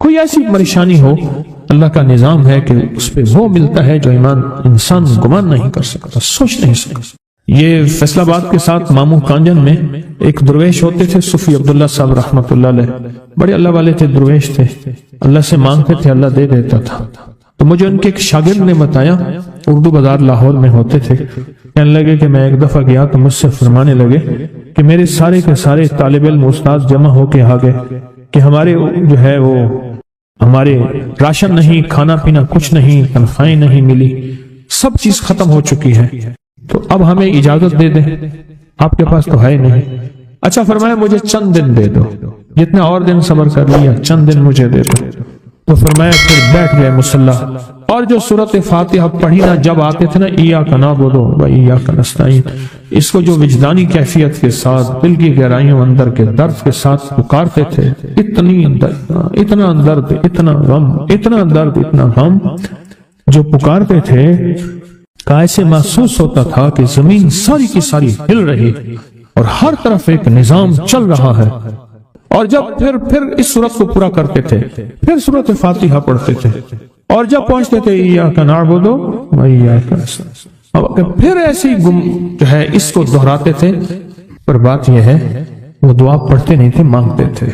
کوئی ایسی پریشانی ہو، اللہ کا نظام ہے کہ اس پہ وہ ملتا ہے جو ایمان انسان گمان نہیں کر سکتا، سوچ نہیں سکتا۔ یہ فیصل آباد کے ساتھ مامو کانجن میں ایک درویش ہوتے تھے، صوفی عبداللہ صاحب رحمۃ اللہ علیہ، بڑے اللہ والے تھے، درویش تھے، اللہ سے مانگتے تھے، اللہ دے دیتا تھا۔ تو مجھے ان کے ایک شاگرد نے بتایا، اردو بازار لاہور میں ہوتے تھے، کہنے لگے کہ میں ایک دفعہ گیا تو مجھ سے فرمانے لگے کہ میرے سارے کے سارے طالب علم استاد جمع ہو کے آ گئے کہ ہمارے جو ہے وہ ہمارے راشن نہیں، کھانا پینا کچھ نہیں، تنخواہیں نہیں ملی، سب چیز ختم ہو چکی ہے، تو اب ہمیں اجازت دے دیں، آپ کے پاس تو ہے نہیں۔ اچھا فرمایا مجھے چند دن دے دو، جتنا اور دن صبر کر لیا، چند دن مجھے دے دو۔ تو فرمایا پھر بیٹھ گئے مصلی، اور جو سورۃ فاتحہ پڑھی نا جب آتے تھے نا، ایاک نعبد و ایاک نستعین، اس کو جو وجدانی کیفیت کے ساتھ دل کی گہرائیوں اندر کے درد کے ساتھ پکارتے تھے، اتنا درد، اتنا غم، اتنا درد، اتنا غم جو پکارتے تھے، ایسے محسوس ہوتا تھا کہ زمین ساری کی ساری ہل رہی اور ہر طرف ایک نظام چل رہا ہے۔ اور جب پھر اس سورت کو پورا کرتے تھے، پھر سورۃ فاتحہ پڑھتے تھے، اور جب پہنچتے تھے ایاک نعبد و ایاک نستعین، پھر ایسی جو ہے اس کو دہراتے تھے۔ پر بات یہ ہے وہ دعا پڑھتے نہیں تھے، مانگتے تھے۔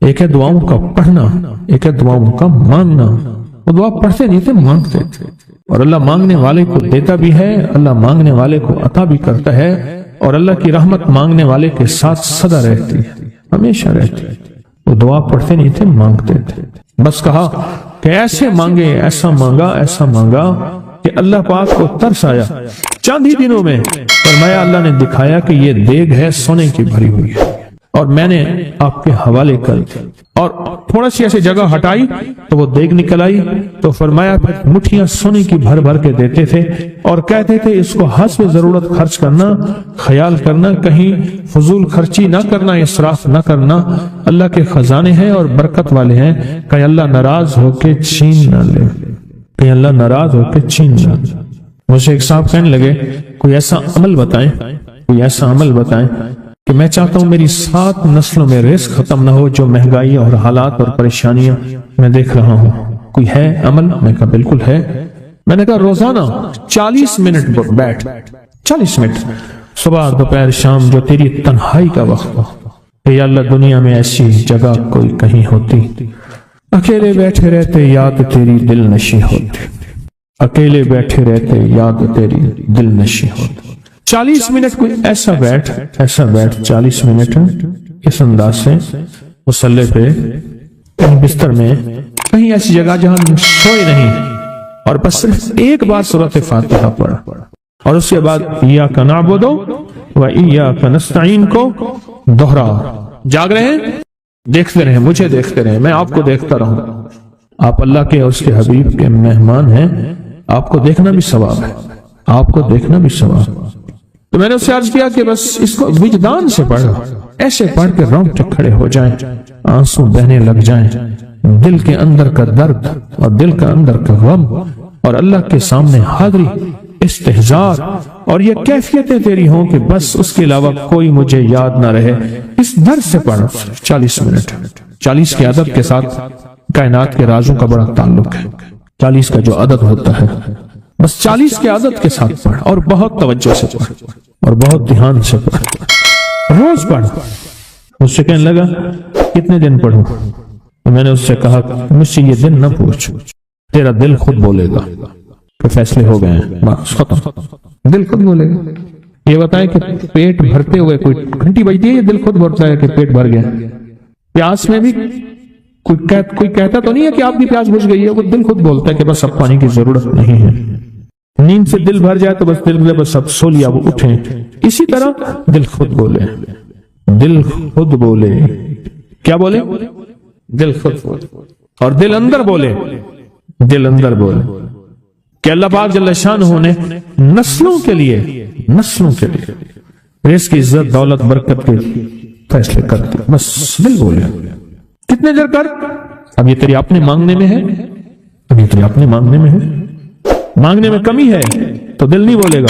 ایک ہے دعاؤں کا پڑھنا، ایک ہے دعاؤں کا مانگنا۔ وہ دعا پڑھتے نہیں تھے، مانگتے تھے، اور اللہ مانگنے والے کو دیتا بھی ہے، اللہ مانگنے والے کو عطا بھی کرتا ہے، اور اللہ کی رحمت مانگنے والے کے ساتھ سدا رہتی ہے، ہمیشہ رہتی ہے۔ وہ دعا پڑھتے نہیں تھے، مانگتے تھے۔ بس کہا کہ ایسے مانگے، ایسا مانگا، ایسا مانگا کہ اللہ پاک کو ترس آیا۔ چند ہی دنوں میں فرمایا اللہ نے دکھایا کہ یہ دیگ ہے سونے کی بھری ہوئی ہے، اور میں نے آپ کے حوالے کر دی، اور تھوڑا سی ایسی جگہ ہٹائی تو وہ دیگ نکل آئی۔ تو فرمایا پھر مٹھیاں سونے کی بھر بھر کے دیتے تھے، اور کہتے تھے اس کو حسب ضرورت خرچ کرنا، خیال کرنا، کہیں فضول خرچی نہ کرنا، اسراف نہ کرنا، اللہ کے خزانے ہیں اور برکت والے ہیں، کہیں اللہ ناراض ہو کے چھین نہ لے، کہیں اللہ ناراض ہو کے چھین نہ لے۔ مجھے ایک صاحب کہنے لگے کوئی ایسا عمل بتائیں، کوئی ایسا عمل بتائیں کہ میں چاہتا ہوں میری 7 نسلوں میں رزق ختم نہ ہو، جو مہنگائی اور حالات اور پریشانیاں میں دیکھ رہا ہوں، کوئی ہے عمل؟ میں کہا بالکل ہے۔ میں نے کہا روزانہ 40 منٹ بیٹھ، 40 منٹ صبح دوپہر شام، جو تیری تنہائی کا وقت ہو، کہ یا اللہ دنیا میں ایسی جگہ کوئی کہیں ہوتی، اکیلے بیٹھے رہتے یاد تیری دل نشی ہوتی، اکیلے بیٹھے رہتے یاد تیری دل نشی ہوتی۔ 40 منٹ کوئی ایسا بیٹھ 40 منٹ اس انداز سے مصلی پہ، کہیں بستر میں، کہیں ایسی جگہ جہاں سوئے نہیں، اور بس صرف ایک بار سورۃ فاتحہ پڑھا، اور اس کے بعد ایاک نعبد و ایاک نستعین کو دوہرا۔ جاگ رہے ہیں، دیکھتے رہیں، مجھے دیکھتے رہیں، میں آپ کو دیکھتا رہوں۔ آپ اللہ کے اور اس کے حبیب کے مہمان ہیں، آپ کو دیکھنا بھی ثواب ہے، آپ کو دیکھنا بھی ثواب ہے۔ تو میں نے اس سے عرض کیا کہ بس اس کو وجدان سے پڑھو، ایسے پڑھ کے رونگٹے کھڑے ہو جائیں، آنسو بہنے لگ جائیں، دل کے اندر کا درد اور دل کا اندر کا غم اور اللہ کے سامنے حاضری، استحضار، اور یہ کیفیتیں تیری ہوں کہ بس اس کے علاوہ کوئی مجھے یاد نہ رہے۔ اس درد سے پڑھو 40 منٹ۔ 40 کے عدد کے ساتھ کائنات کے رازوں کا بڑا تعلق ہے۔ 40 کا جو عدد ہوتا ہے، بس 40 کے عدد کے ساتھ پڑھ، اور بہت توجہ سے پڑھ، اور بہت دھیان سے پڑھ، روز پڑھ۔ مجھ سے کہنے لگا کتنے دن پڑھوں؟ تو میں نے اس سے کہا مجھ سے یہ دن نہ پوچھ، تیرا دل خود بولے گا کہ فیصلے ہو گئے ہیں، بس ختم، دل خود بولے گا۔ یہ بتائیں کہ پیٹ بھرتے ہوئے کوئی گھنٹی بجتی ہے، یہ دل خود بولتا ہے کہ پیٹ بھر گیا۔ پیاس میں بھی کوئی کہتا تو نہیں ہے کہ آپ کی پیاس بجھ گئی ہے، وہ دل خود بولتا ہے کہ بس اب پانی کی ضرورت نہیں ہے۔ نیند سے دل بھر جائے تو بس دل میں بس اب سو لیا، وہ اٹھیں۔ اسی طرح دل خود بولے، دل خود بولے، کیا بولے؟ دل خود بولے، اور دل اندر بولے، دل اندر بولے کہ اللہ پاک جل شانہ نے نسلوں کے لیے رزق کی عزت، دولت، برکت کے فیصلے کر دی، بس دل بولے۔ کتنے دیر کر؟ اب یہ تیری اپنے مانگنے میں ہے، اب یہ تیری اپنے مانگنے میں ہے۔ مانگنے میں کمی ہے تو دل نہیں بولے گا،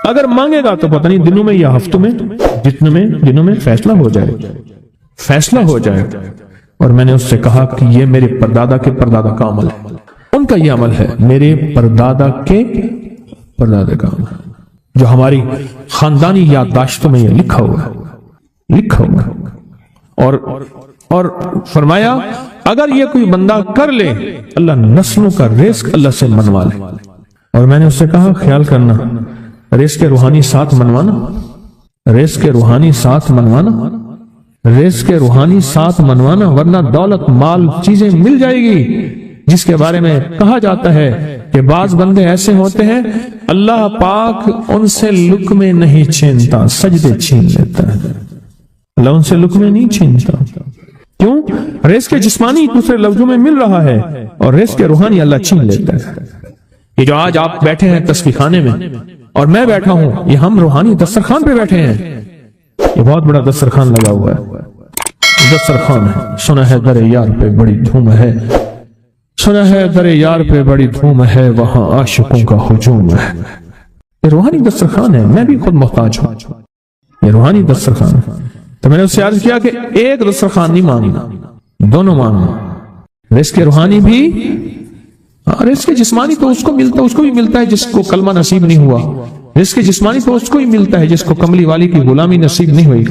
اگر مانگے گا تو پتہ نہیں دنوں میں یا ہفتوں میں، جتنے میں دنوں میں فیصلہ ہو جائے، فیصلہ ہو جائے۔ اور میں نے اس سے کہا کہ یہ میرے پردادا کے پردادا کا عمل ہے، ان کا یہ عمل ہے، میرے پردادا کے پردادا کا عمل، جو ہماری خاندانی یادداشتوں میں یہ لکھا ہوا ہے۔ اور فرمایا اگر یہ کوئی بندہ کر لے، اللہ نسلوں کا رزق اللہ سے منوا لے۔ اور میں نے اس سے کہا خیال کرنا، رزق روحانی ساتھ منوانا، رزق روحانی ساتھ منوانا، رزق روحانی ساتھ منوانا، ورنہ دولت مال چیزیں مل جائے گی جس کے بارے میں کہا جاتا ہے کہ بعض بندے ایسے ہوتے ہیں اللہ پاک ان سے لقمے نہیں چھینتا، سجدے چھین لیتا ہے، اللہ ان سے لقمے نہیں چھینتا۔ کیوں؟ رزق جسمانی دوسرے لفظوں میں مل رہا ہے اور رزق روحانی اللہ چھین لیتا ہے۔ یہ جو آج آپ بیٹھے ہیں تسبیح خانے میں اور میں بیٹھا ہوں، یہ ہم روحانی دسترخوان پہ بیٹھے ہیں، یہ بہت بڑا دسترخوان لگا ہوا ہے، دسترخوان ہے۔ سنا ہے در یار پہ بڑی دھوم ہے، سنا ہے در یار پہ بڑی دھوم ہے، وہاں عاشقوں کا ہجوم ہے۔ یہ روحانی دسترخوان ہے، میں بھی خود محتاج ہوں، یہ روحانی دسترخوان ہے۔ تو میں نے اس سے عرض کیا کہ ایک دسترخوان نہیں مانگنا، دونوں مانگنا، رزق روحانی بھی رزق جسمانی تو اس کو بھی ملتا ہے جس کو کلمہ نصیب نہیں ہوا، رزق جسمانی تو اس کو ہی ملتا ہے جس کو کملی والی کی غلامی نصیب نہیں ہوئی،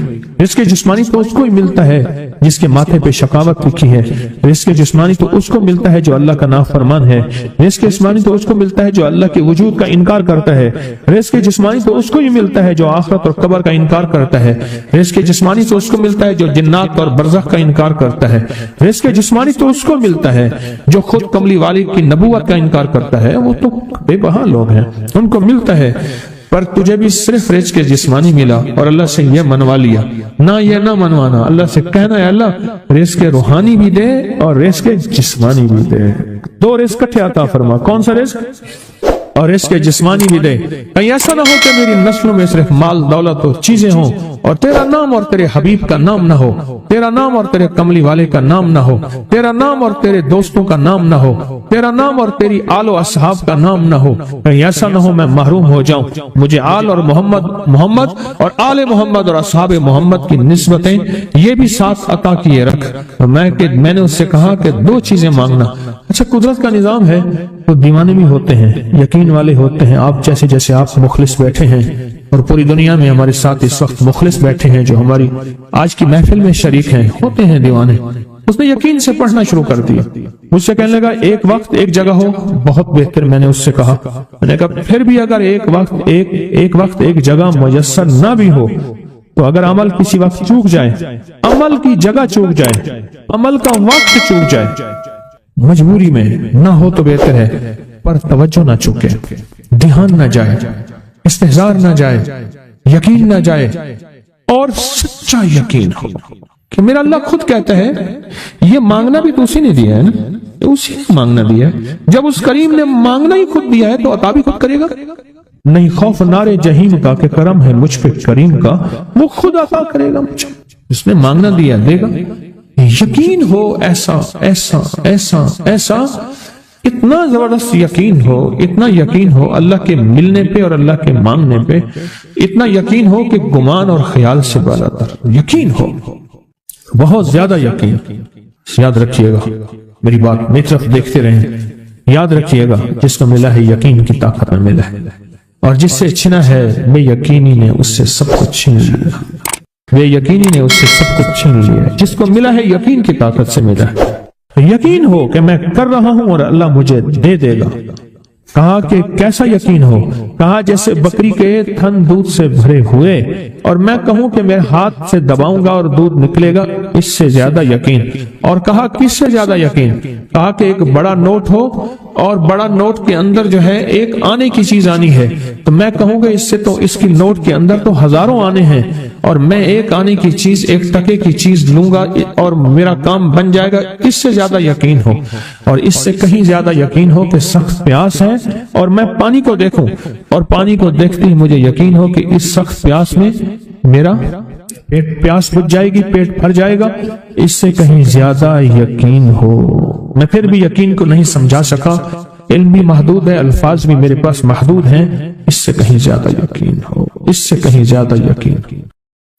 رزق جسمانی تو اس کو ہی ملتا ہے جس کے ماتھے پہ شقاوت لکھی ہے، رزق جسمانی تو اس کو ملتا ہے جو اللہ کا نافرمان ہے، رزق جسمانی تو اس کو ملتا ہے جو اللہ کے وجود کا انکار کرتا ہے، رزق جسمانی تو اس کو ہی ملتا ہے جو آخرت اور قبر کا انکار کرتا ہے، رزق جسمانی تو اس کو ملتا ہے جو جنات اور برزخ کا انکار کرتا ہے، رزق جسمانی تو اس کو ملتا ہے جو خود کملی والی کی نبوت کا انکار کرتا ہے، وہ تو بے بہا لوگ ہیں، ان کو ملتا ہے۔ پر تجھے بھی صرف رزق جسمانی ملا اور اللہ سے یہ منوا لیا، نہ یہ نہ منوانا، اللہ سے کہنا ہے اللہ رزق روحانی بھی دے اور رزق جسمانی بھی دے، دو رزق اکٹھے عطا فرما، کون سا رزق؟ اور رزق جسمانی بھی دے۔ کہیں ایسا نہ ہو کہ میری نسلوں میں صرف مال دولت اور چیزیں ہوں اور تیرا نام اور تیرے حبیب کا نام نہ ہو، تیرا نام اور تیرے کملی والے کا نام نہ ہو، تیرا نام اور تیرے دوستوں کا نام نہ ہو، تیرا نام اور تیری آل و اصحاب کا نام نہ ہو، کہیں ایسا نہ ہو میں محروم ہو جاؤں۔ مجھے آل اور محمد اور آل محمد اور اصحاب محمد کی نسبتیں یہ بھی ساتھ عطا کیے رکھ۔ میں نے اس سے کہا کہ دو چیزیں مانگنا۔ اچھا قدرت کا نظام ہے تو دیوانے بھی ہوتے ہیں، یقین والے ہوتے ہیں، آپ جیسے آپ مخلص بیٹھے ہیں اور پوری دنیا میں ہمارے ساتھ اس وقت مخلص بیٹھے ہیں جو ہماری آج کی محفل میں شریک ہیں، ہوتے ہیں دیوانے۔ اس نے یقین سے پڑھنا شروع کر دیا، مجھ سے کہنے لگا ایک وقت ایک جگہ ہو بہت بہتر۔ میں نے اس سے کہا، میں نے کہا پھر بھی اگر ایک وقت ایک جگہ میسر نہ بھی ہو تو اگر عمل کسی وقت چوک جائے، عمل کی جگہ چوک جائے، عمل کا وقت چوک جائے، مجبوری میں نہ ہو تو بہتر ہے، پر توجہ نہ چوکے، دھیان نہ جائے، استحضار نہ جائے، یقین نہ جائے، اور سچا یقین ہو کہ میرا اللہ خود کہتا ہے یہ مانگنا بھی تو اسی نے دیا ہے نا، اسی نے مانگنا دیا ہے، جب اس کریم نے مانگنا ہی خود دیا ہے تو عطا بھی خود کرے گا۔ نہیں خوف نارے جہیم کا کہ کرم ہے مجھ پہ کریم کا، وہ خود عطا کرے گا مجھے، اس نے مانگنا دیا دے گا۔ یقین ہو ایسا ایسا ایسا ایسا، اتنا زبردست یقین ہو، اتنا یقین ہو اللہ کے ملنے پہ اور اللہ کے مانگنے پہ، اتنا یقین ہو کہ گمان اور خیال سے بالا تر یقین ہو، بہت زیادہ یقین۔ یاد رکھیے گا میری بات، میری طرف دیکھتے رہیں، یاد رکھیے گا جس کو ملا ہے یقین کی طاقت میں ملا ہے، اور جس سے چھنا ہے بے یقینی نے اس سے سب کچھ چھین لیا، بے یقینی نے اس سے سب کچھ چھین لیا، جس کو ملا ہے یقین کی طاقت سے ملا ہے۔ یقین ہو کہ میں کر رہا ہوں اور اللہ مجھے دے دے گا۔ کہا کہ کیسا یقین ہو؟ کہا جیسے بکری کے تھن دودھ سے بھرے ہوئے اور میں کہوں کہ میرے ہاتھ سے دباؤں گا اور دودھ نکلے گا، اس سے زیادہ یقین۔ اور کہا کس سے زیادہ یقین؟ کہا کہ ایک بڑا نوٹ ہو اور بڑا نوٹ کے اندر جو ہے ایک آنے کی چیز آنی ہے، تو میں کہوں گا اس سے تو اس کی نوٹ کے اندر تو ہزاروں آنے ہیں، اور میں ایک آنے کی چیز، ایک ٹکے کی چیز لوں گا اور میرا کام بن جائے گا۔ اس سے زیادہ یقین ہو، اور اس سے کہیں زیادہ یقین ہو کہ سخت پیاس ہے اور میں پانی کو دیکھوں اور پانی کو دیکھتے ہی مجھے یقین ہو کہ اس سخت پیاس میں میرا پیاس بجھ جائے گی، پیٹ بھر جائے گا۔ اس سے کہیں زیادہ یقین ہو۔ میں پھر بھی یقین کو نہیں سمجھا سکا، علم بھی محدود ہے، الفاظ بھی میرے پاس محدود ہیں۔ اس سے کہیں زیادہ یقین ہو، اس سے کہیں زیادہ یقین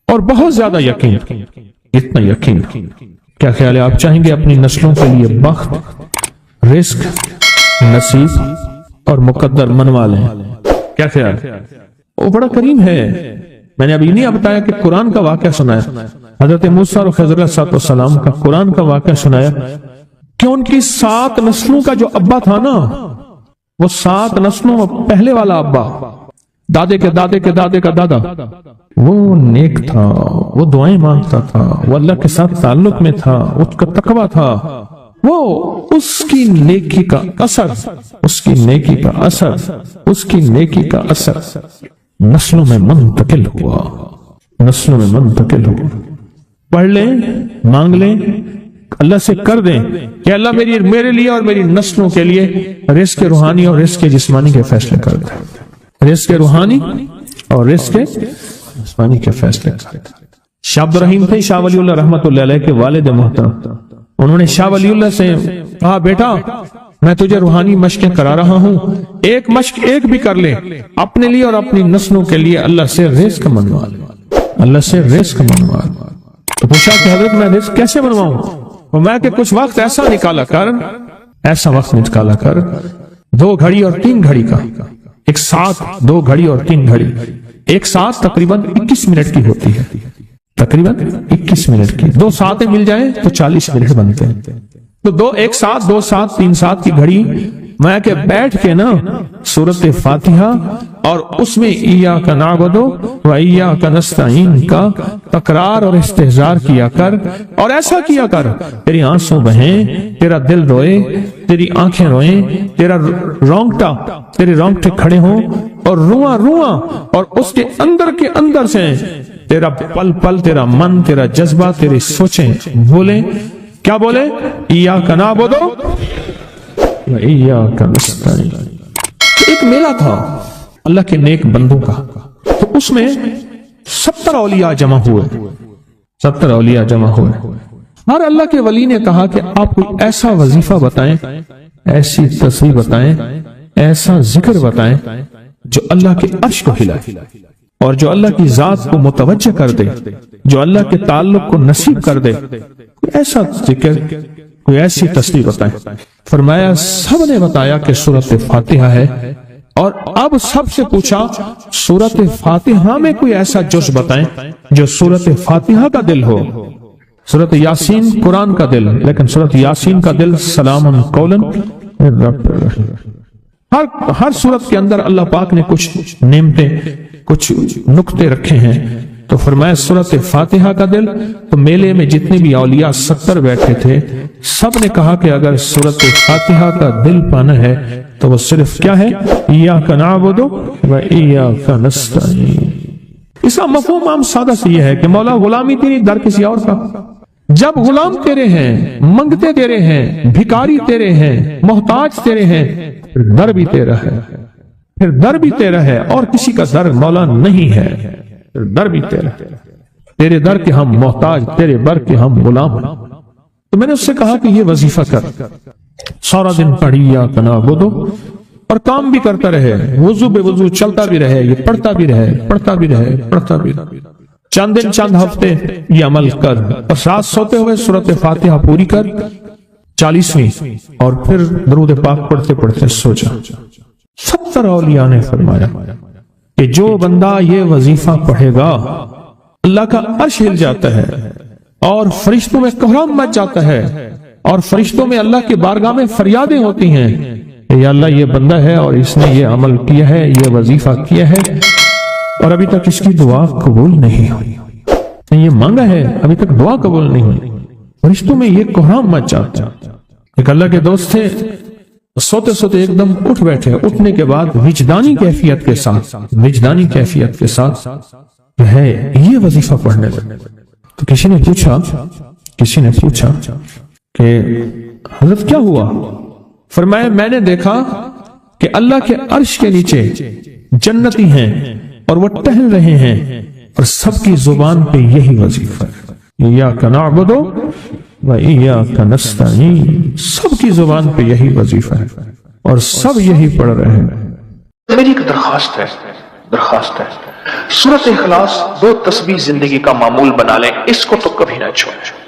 اور بہت زیادہ یقین، اتنا یقین کیا خیال ہے؟ آپ چاہیں گے اپنی نسلوں کے لیے بخت، رزق، نصیب اور مقدر منوا لیں؟ کیا خیال؟ وہ بڑا کریم ہے۔ میں نے ابھی نہیں بتایا کہ قرآن کا واقعہ سنایا، حضرت موسیٰ اور خضر علیہ السلام کا قرآن کا واقعہ سنایا کہ ان کی 7 نسلوں کا جو ابا تھا نا، وہ 7 نسلوں میں پہلے والا ابا، دادے کے دادے کے دادے کا دادا، وہ نیک تھا، وہ دعائیں مانگتا تھا، وہ اللہ کے ساتھ تعلق میں تھا، اس کا تقویٰ تھا، وہ اس کی نیکی کا اثر، اس کی نیکی کا اثر، اس کی نیکی کا اثر نسلوں میں منتقل ہوا، نسلوں میں منتقل ہوا۔ پڑھ لیں، مانگ لیں، اللہ سے کر دیں کہ اللہ میرے لیے اور میری نسلوں کے لیے رزق روحانی اور رزق جسمانی کے فیصلے کر دیں، رزق روحانی اور رزق جسمانی کے فیصلے کر دیں۔ شاہ عبد الرحیم تھے شاہ ولی اللہ رحمۃ اللہ علیہ کے والد محترم، انہوں نے شاہ ولی اللہ سے کہا بیٹا میں تجھے روحانی مشقیں کرا رہا ہوں، ایک مشق ایک بھی کر لے، اپنے لیے اور اپنی نسلوں کے لیے اللہ سے رزق منوا لے، اللہ سے رزق منوا لے۔ تو پوچھا کہ حضرت میں رزق کیسے منواؤں؟ اور میں کہ کچھ وقت ایسا نکالا کر، ایسا وقت نکالا کر 2 گھڑی اور 3 گھڑی کا، ایک ساتھ 2 گھڑی اور 3 گھڑی، ایک ساتھ تقریباً 21 منٹ کی ہوتی ہے، تقریباً 21 منٹ کی، 2 ساتیں مل جائیں تو 40 منٹ بنتے ہیں، تو ایک ساتھ 2 ساتھ 3 ساتھ کی گھڑی میں کہ بیٹھ کے نا سورۃ فاتحہ اور اس میں ایاک نعبد و ایاک نستعین کا تکرار اور استحضار کیا کر، اور ایسا کیا کر تیری آنسوں بہیں، تیرا دل روئے، تیری آنکھیں روئیں، تیرے رونگٹے کھڑے ہوں اور رواں اور اس کے اندر سے تیرا پل پل، تیرا من، تیرا جذبہ، تیری سوچیں بولیں، کیا بولے؟ ایاک نعبد و ایاک نستعین۔ ایک میلہ تھا اللہ کے نیک بندوں کا، تو اس میں 70 اولیاء جمع ہوئے، 70 اولیاء جمع ہوئے۔ اور اللہ کے ولی نے کہا کہ آپ کوئی ایسا وظیفہ بتائیں، ایسی تسبیح بتائیں، ایسا ذکر بتائیں جو اللہ کے عرش کو ہلائے اور جو اللہ کی ذات کو متوجہ کر دے، جو اللہ کے تعلق کو نصیب کر دے، کوئی ایسا ذکر، کوئی ایسی تسبیح بتائیں۔ فرمایا سب نے بتایا کہ سورۃ فاتحہ ہے، اور اب سب سے پوچھا سورۃ فاتحہ میں کوئی ایسا جز بتائیں جو سورۃ فاتحہ کا دل ہو۔ سورۃ یاسین قرآن کا دل، لیکن سورۃ یاسین کا دل سلام قولا من رب الرحیم۔ ہر سورت کے اندر اللہ پاک نے کچھ نعمتیں، کچھ نقطے رکھے ہیں، تو فرمایا سورۃ فاتحہ کا دل۔ تو میلے میں جتنے بھی اولیاء 70 بیٹھے تھے، سب نے کہا کہ اگر سورۃ فاتحہ کا دل پانا ہے تو وہ صرف کیا ہے؟ ایاک نعبد و ایاک نستعین۔ اس کا مفہوم عام سادہ سے یہ ہے کہ مولا غلامی تیری، در کسی اور کا۔ جب غلام تیرے ہیں، منگتے تیرے ہیں، بھکاری تیرے ہیں، محتاج تیرے ہیں، پھر در بھی تیرا ہے، پھر در بھی تیرا ہے، اور کسی کا در مولا نہیں ہے، پھر در بھی تیرا ہے۔ تیرے در کے ہم محتاج، تیرے بر کے ہم غلام ہیں۔ تو میں نے اس سے کہا کہ یہ وظیفہ کر، سارا دن پڑھی ایاک نعبد، اور کام بھی کرتا رہے، وضو بے وضو چلتا بھی رہے، یہ پڑھتا بھی رہے، پڑھتا بھی رہے، پڑھتا بھی رہے، چند دن چند ہفتے یہ عمل کر، اور رات سوتے ہوئے سورۃ فاتحہ پوری کر 40ویں، اور پھر درود پاک پڑھتے پڑھتے سو جا۔ 70 اولیاء نے فرمایا کہ جو بندہ یہ وظیفہ پڑھے گا اللہ کا عرش ہل جاتا ہے، اور فرشتوں میں کوہرام مچ جاتا ہے، اور فرشتوں میں اللہ کی بارگاہ میں فریادیں ہوتی ہیں کہ یا اللہ یہ بندہ ہے اور اس نے یہ عمل کیا ہے، یہ وظیفہ کیا ہے، اور ابھی تک اس کی دعا قبول نہیں ہوئی، یہ مانگا ہے ابھی تک دعا قبول نہیں ہوئی، فرشتوں میں یہ کوہرام مچ جاتا ہے۔ ایک اللہ کے دوست تھے، سوتے سوتے ایک دم اٹھ بیٹھے، اٹھنے کے بعد وجدانی کیفیت کے ساتھ جو ہے یہ وظیفہ پڑھنے لگے۔ تو کسی نے پوچھا کہ حضرت کیا ہوا؟ فرمایا میں نے دیکھا کہ اللہ کے عرش کے نیچے جنتی ہیں اور وہ ٹہل رہے ہیں، اور سب کی زبان پہ یہی وظیفہ ہے، ایاک نعبد و ایاک نستعین، سب کی زبان پہ یہی وظیفہ ہے اور سب یہی پڑھ رہے ہیں۔ میری ایک درخواست ہے سورۃ اخلاص 2 تسبیح زندگی کا معمول بنا لیں، اس کو تو کبھی نہ چھوڑیں۔